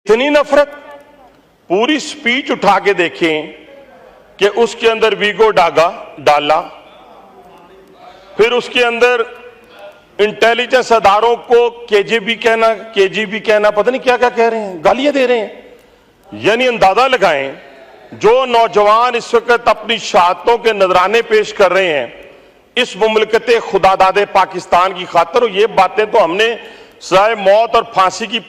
इतनी नफरत, पूरी स्पीच उठा के देखें कि उसके अंदर वीगो डाला, फिर उसके अंदर इंटेलिजेंस अदारों को केजीबी कहना, पता नहीं क्या क्या कह रहे हैं, गालियां दे रहे हैं। यानी अंदाजा लगाएं, जो नौजवान इस वक्त अपनी शहादतों के नजराने पेश कर रहे हैं इस मुमलकत खुदादादे पाकिस्तान की खातिर, ये बातें तो हमने सजाए मौत और फांसी की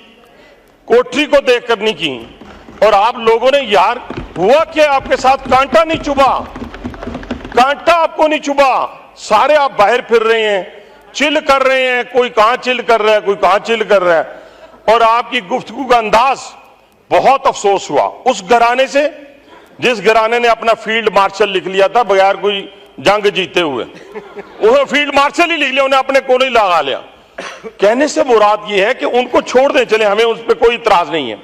कोठरी को देखकर नहीं की। और आप लोगों ने, यार हुआ क्या आपके साथ? कांटा नहीं चुभा, कांटा आपको नहीं चुभा। सारे आप बाहर फिर रहे हैं, चिल कर रहे हैं, कोई कहां चिल कर रहा है, कोई कहां चिल कर रहा है। और आपकी गुफ्तगू का अंदाज, बहुत अफसोस हुआ उस घराने से जिस घराने ने अपना फील्ड मार्शल लिख लिया था बगैर कोई जंग जीते हुए। वो फील्ड मार्शल ही लिख लिया, उन्हें अपने कोने ही लगा लिया। कहने से मुराद ये है कि उनको छोड़ दें, चले, हमें उस पर कोई इतराज नहीं है,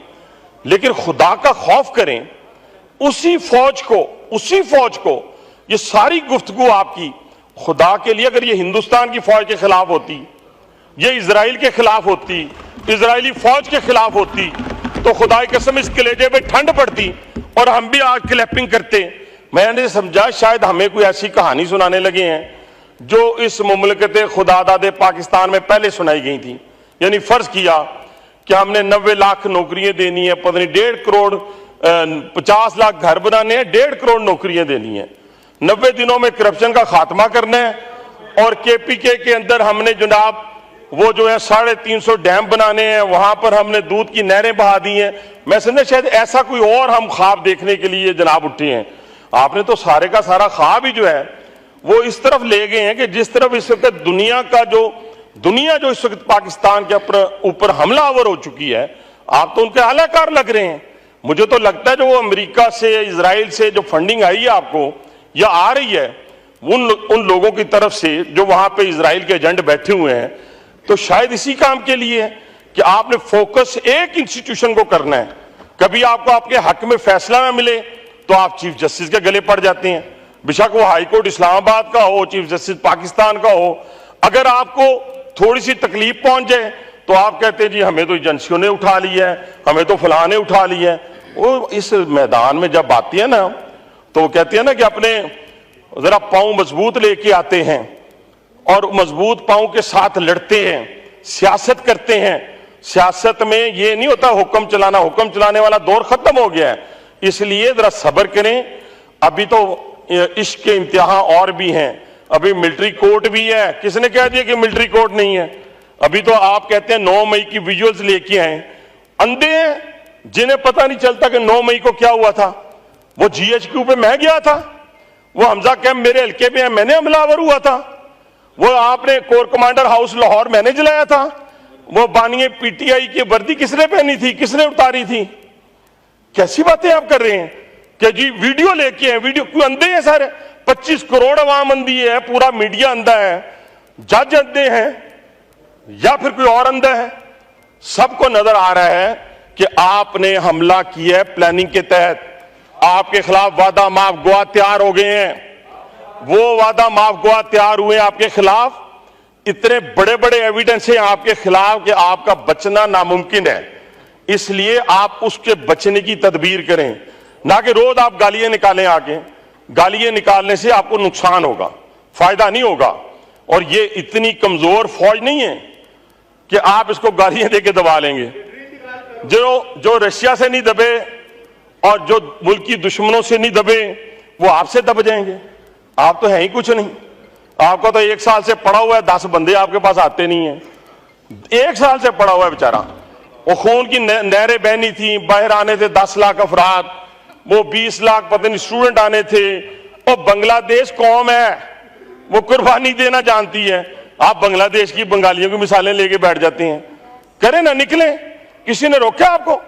लेकिन खुदा का खौफ करें। उसी फौज को ये सारी गुफ्तगू आपकी खुदा के लिए, अगर ये हिंदुस्तान की फौज के खिलाफ होती, ये इजराइल के खिलाफ होती, इजरायली फौज के खिलाफ होती, तो खुदा की कसम इस कलेजे पे ठंड पड़ती और हम भी आज क्लैपिंग करते। मैंने समझा शायद हमें कोई ऐसी कहानी सुनाने लगे हैं जो इस मुमलकत खुदादादे पाकिस्तान में पहले सुनाई गई थी। यानी फर्ज किया कि हमने 90 लाख नौकरियां देनी है, पता नहीं 1.5 करोड़ 50 लाख घर बनाने हैं, 1.5 करोड़ नौकरियां देनी है, 90 दिनों में करप्शन का खात्मा करना है। और केपीके के अंदर हमने जनाब वो जो है 350 डैम बनाने हैं, वहां पर हमने दूध की नहरें बहा दी हैं। मैं समझा शायद ऐसा कोई और हम ख्वाब देखने के लिए जनाब उठे हैं। आपने तो सारे का सारा ख्वाब ही जो है वो इस तरफ ले गए हैं कि जिस तरफ इस वक्त दुनिया जो इस वक्त पाकिस्तान के ऊपर हमलावर हो चुकी है, आप तो उनके आलाकार लग रहे हैं। मुझे तो लगता है जो वो अमेरिका से, इजराइल से जो फंडिंग आई है आपको या आ रही है उन लोगों की तरफ से जो वहां पे इजराइल के एजेंट बैठे हुए हैं, तो शायद इसी काम के लिए है कि आपने फोकस एक इंस्टीट्यूशन को करना है। कभी आपको आपके हक में फैसला ना मिले तो आप चीफ जस्टिस के गले पड़ जाते हैं, बेशक वो हाई कोर्ट इस्लामाबाद का हो, चीफ जस्टिस पाकिस्तान का हो। अगर आपको थोड़ी सी तकलीफ पहुंच जाए तो आप कहते हैं जी हमें तो एजेंसियों ने उठा लिया है, हमें तो फलां ने उठा लिया है। वो इस मैदान में जब आती है ना तो वो कहती है ना कि अपने जरा पांव मजबूत लेके आते हैं और मजबूत पांव के साथ लड़ते हैं, सियासत करते हैं। सियासत में ये नहीं होता हुक्म चलाना, हुक्म चलाने वाला दौर खत्म हो गया है। इसलिए जरा सब्र करें। अभी तो इश्क के इम्तिहान और भी हैं, अभी मिलिट्री कोर्ट भी है। किसने कह दिया कि मिलिट्री कोर्ट नहीं है? अभी तो आप कहते हैं 9 मई की विजुअल्स लेके आए। अंधे हैं जिन्हें पता नहीं चलता कि 9 मई को क्या हुआ था। वो GHQ पे मैं गया था, वो हमजा कैंप मेरे हल्के में है, मैंने हमलावर हुआ था। वो आपने कोर कमांडर हाउस लाहौर मैंने जलाया था। वो बानिए PTI की वर्दी किसने पहनी थी, किसने उतारी थी? कैसी बातें आप कर रहे हैं कि जी वीडियो लेके हैं? वीडियो क्यों? अंधे हैं सारे, 25 करोड़ अवाम अंधी है, पूरा मीडिया अंधा है, जज अंधे हैं या फिर कोई और अंधा है? सबको नजर आ रहा है कि आपने हमला किया है प्लानिंग के तहत। आपके खिलाफ वादा माफ गवाह तैयार हो गए हैं, वो वादा माफ गवाह तैयार हुए आपके खिलाफ। इतने बड़े बड़े एविडेंस हैं आपके खिलाफ कि आपका बचना नामुमकिन है। इसलिए आप उसके बचने की तदबीर करें, ना कि रोज आप गालियां निकालें। आगे गालियां निकालने से आपको नुकसान होगा, फायदा नहीं होगा। और ये इतनी कमजोर फौज नहीं है कि आप इसको गालियां देके दबा लेंगे। जो रशिया से नहीं दबे और जो मुल्की दुश्मनों से नहीं दबे वो आपसे दब जाएंगे। आप तो है ही कुछ नहीं। आपका तो 1 साल से पड़ा हुआ है, 10 बंदे आपके पास आते नहीं है। 1 साल से पड़ा हुआ है बेचारा। वो खून की नहरें बहनी थी, बाहर आने थे 10 लाख अफराद, वो 20 लाख पता नहीं स्टूडेंट आने थे। और बांग्लादेश कौम है, वो कुर्बानी देना जानती है। आप बांग्लादेश की बंगालियों की मिसालें लेके बैठ जाते हैं। करें ना, निकले, किसी ने रोका आपको?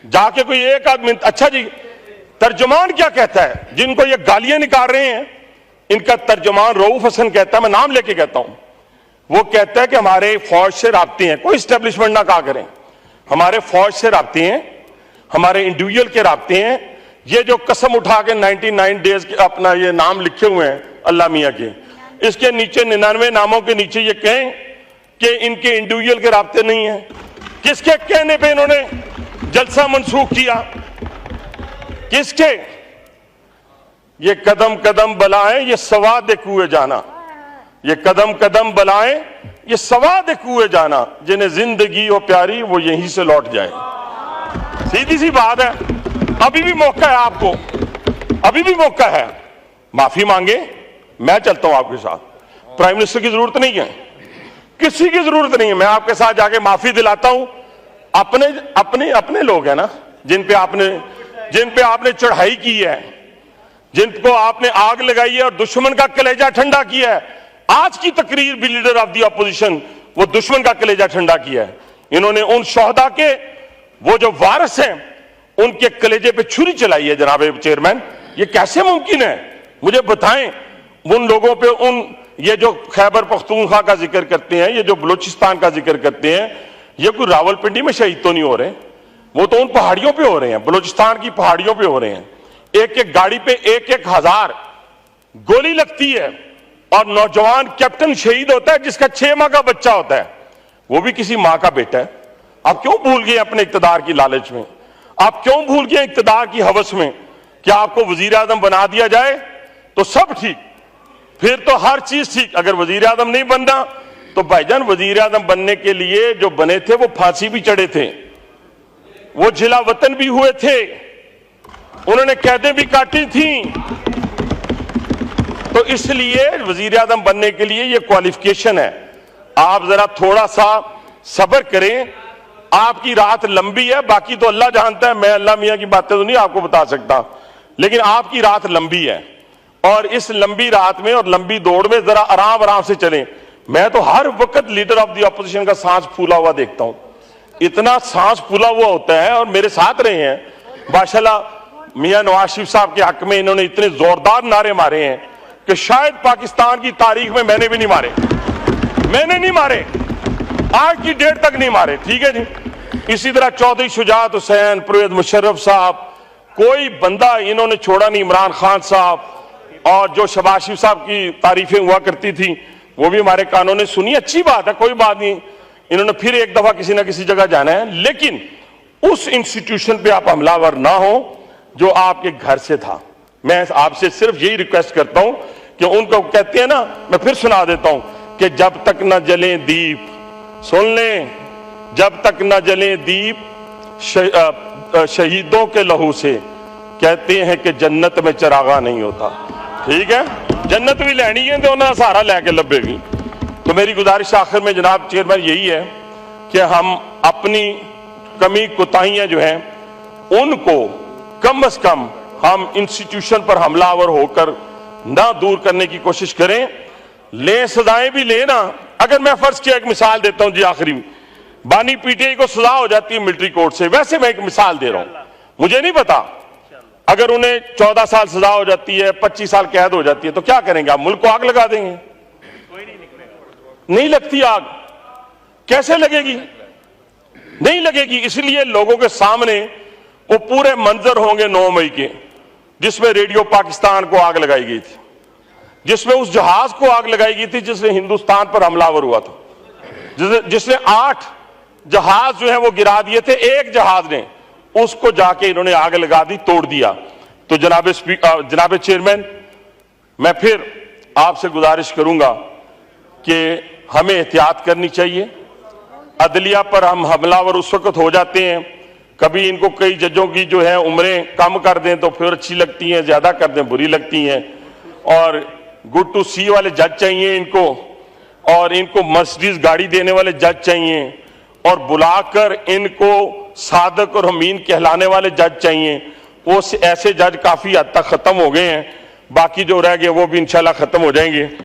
जाके कोई एक आदमी, अच्छा जी तर्जुमान क्या कहता है? जिनको ये गालियां निकाल रहे हैं इनका तर्जुमान रऊफ हसन कहता है, मैं नाम लेके कहता हूं। वो कहता है कि हमारे फौज से राब्ते हैं, कोई स्टैब्लिशमेंट ना कहा करें, हमारे फौज से राब्ते हैं, हमारे इंडिविजुअल के राब्ते हैं। ये जो कसम उठा के 99 डेज के अपना ये नाम लिखे हुए हैं अल्लाह मियां के, इसके नीचे 99 नामों के नीचे ये कहें कि इनके इंडिविजुअल के राब्ते नहीं है। किसके कहने पे इन्होंने सा मनसूख किया? किसके? ये कदम कदम बलाएं ये सवाद कुएं जाना, ये कदम कदम बलाएं ये सवाद कुएं जाना, जिन्हें जिंदगी हो प्यारी वो यहीं से लौट जाए। सीधी सी बात है। अभी भी मौका है आपको, अभी भी मौका है। माफी मांगे, मैं चलता हूं आपके साथ। प्राइम मिनिस्टर की जरूरत नहीं है, किसी की जरूरत नहीं है। मैं आपके साथ जाके माफी दिलाता हूं। अपने अपने अपने लोग हैं ना, जिन पे आपने चढ़ाई की है, जिनको आपने आग लगाई है और दुश्मन का कलेजा ठंडा किया है। आज की तकरीर भी लीडर ऑफ दी अपोजिशन वो दुश्मन का कलेजा ठंडा किया है। इन्होंने उन शोहदा के वो जो वारिस हैं उनके कलेजे पे छुरी चलाई है। जनाब चेयरमैन, ये कैसे मुमकिन है? मुझे बताएं। उन लोगों पे ये जो खैबर पख्तूनख्वा का जिक्र करते हैं, ये जो बलूचिस्तान का जिक्र करते हैं, ये कोई रावलपिंडी में शहीद तो नहीं हो रहे, वो तो उन पहाड़ियों पे हो रहे हैं, बलूचिस्तान की पहाड़ियों पे हो रहे हैं। एक एक गाड़ी पे एक एक हजार गोली लगती है और नौजवान कैप्टन शहीद होता है जिसका 6 माह का बच्चा होता है, वो भी किसी मां का बेटा है। आप क्यों भूल गए अपने इक्तदार की लालच में? आप क्यों भूल गए इक्तदार की हवस में? क्या आपको वजीर आजम बना दिया जाए तो सब ठीक, फिर तो हर चीज ठीक। अगर वजीर आजम नहीं बनना तो भाईजान वजीर आजम बनने के लिए जो बने थे वो फांसी भी चढ़े थे, वो जिला वतन भी हुए थे, उन्होंने कैदें भी काटी थी। तो इसलिए वजीर आजम बनने के लिए ये क्वालिफिकेशन है। आप जरा थोड़ा सा सब्र करें। आपकी रात लंबी है, बाकी तो अल्लाह जानता है, मैं अल्लाह मियां की बातें तो नहीं आपको बता सकता, लेकिन आपकी रात लंबी है और इस लंबी रात में और लंबी दौड़ में जरा आराम आराम से चलें। मैं तो हर वक्त लीडर ऑफ द अपोजिशन का सांस फूला हुआ देखता हूं, इतना सांस फूला हुआ होता है। और मेरे साथ रहे हैं माशाल्लाह, मियां नवाज शरीफ साहब के हक में इन्होंने इतने जोरदार नारे मारे हैं कि शायद पाकिस्तान की तारीख में मैंने भी नहीं मारे, मैंने नहीं मारे, आज की डेट तक नहीं मारे। ठीक है जी। इसी तरह चौधरी शुजात हुसैन, परवेज मुशर्रफ साहब, कोई बंदा इन्होंने छोड़ा नहीं। इमरान खान साहब और जो शहबाज शरीफ साहब की तारीफें हुआ करती थी वो भी हमारे कानों ने सुनी। अच्छी बात है, कोई बात नहीं। इन्होंने फिर एक दफा किसी ना किसी जगह जाना है, लेकिन उस इंस्टीट्यूशन पे आप हमलावर ना हो जो आपके घर से था। मैं आपसे सिर्फ यही रिक्वेस्ट करता हूं कि उनको कहते हैं ना, मैं फिर सुना देता हूं कि जब तक न जले दीप, सुन लें, जब तक न जले दीप शहीदों के लहू से, कहते हैं कि जन्नत में चरागा नहीं होता। ठीक है, जन्नत भी लेनी है तो उन्हें सहारा लेके लभेगी। तो मेरी गुजारिश आखिर में जनाब चेयरमैन यही है कि हम अपनी कमी कोताहियां जो हैं उनको कम से कम हम इंस्टीट्यूशन पर हमलावर होकर ना दूर करने की कोशिश करें। ले सजाएं भी लेना। अगर मैं फर्ज किया एक मिसाल देता हूं जी, आखिरी बानी पीटीआई को सजा हो जाती है मिलिट्री कोर्ट से, वैसे मैं एक मिसाल दे रहा हूं, मुझे नहीं पता अगर उन्हें 14 साल सजा हो जाती है, 25 साल कैद हो जाती है तो क्या करेंगे आप? मुल्क को आग लगा देंगे? नहीं लगती आग, कैसे लगेगी? नहीं लगेगी। इसलिए लोगों के सामने वो पूरे मंजर होंगे 9 मई के, जिसमें रेडियो पाकिस्तान को आग लगाई गई थी, जिसमें उस जहाज को आग लगाई गई थी जिसने हिंदुस्तान पर हमलावर हुआ था, जिसने 8 जहाज जो है वो गिरा दिए थे। एक जहाज ने उसको जाके इन्होंने आग लगा दी, तोड़ दिया। तो जनाब चेयरमैन, मैं फिर आपसे गुजारिश करूंगा कि हमें एहतियात करनी चाहिए। अदलिया पर हम हमलावर उस वक्त हो जाते हैं, कभी इनको कई जजों की जो है उम्रें कम कर दें तो फिर अच्छी लगती हैं, ज्यादा कर दें बुरी लगती हैं। और गुड टू सी वाले जज चाहिए इनको, और इनको मर्सिडीज गाड़ी देने वाले जज चाहिए, और बुलाकर इनको सादक और अमीन कहलाने वाले जज चाहिए। वो ऐसे जज काफी हद तक खत्म हो गए हैं, बाकी जो रह गए वो भी इंशाल्लाह खत्म हो जाएंगे।